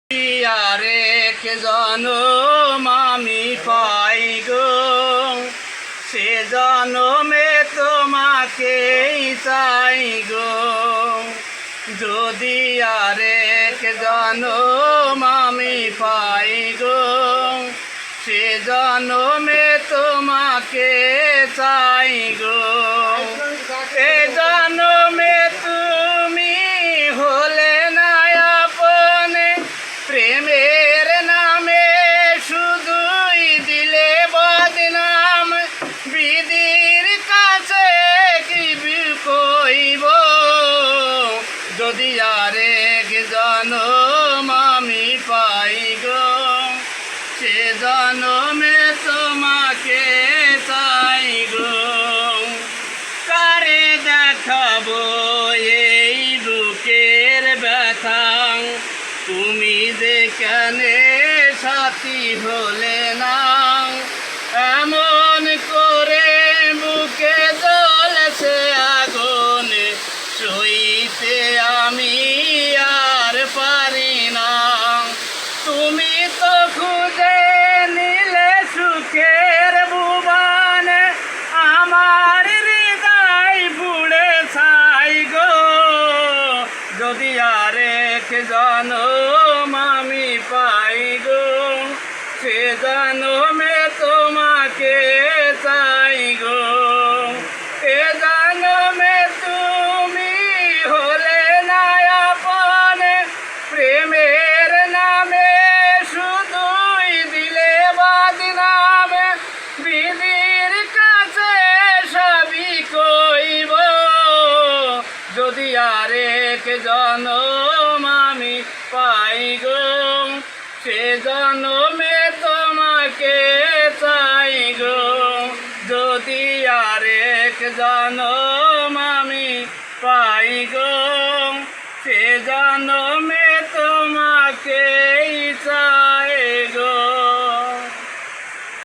আরেক জনম আমি পাই গো, সে জনমে তোমাকেই চাই গো। যদি আরেক জনম আমি পাই গো, সে জনমে তোমাকে চাই গো। এ জনমে তুমি হলে না আপনে, প্রেমের নামে শুধুই দিলে বদনাম। বিধির কাছে কি কইব, যদি আরেক জনম আমি পাই গো, সে জনমে তোমাকে চাই গো। কারে দেখাবো এই বুকের ব্যথা, তুমি যেখানে সাথী হলে না। এমন করে বুকে জ্বলছে আগুন, সইতে আমি আর পারি না। তুমি তো খুঁজে নিলে সুখের ভুবন, আমার হৃদয় পুড়ে ছাই গো। যদি আরেক জনম আমি পাই গো, সে জনমে তোমাকে চাই গো। এ জনমে তুমি হলে না আপনে, প্রেমের নামে শুধুই দিলে বদনাম। বিধির কাছে সবই কইব, যদি আরেক জনম আমি পাই গো, সে জনমে তোমাকে চাই গো। যদি আরেক জনম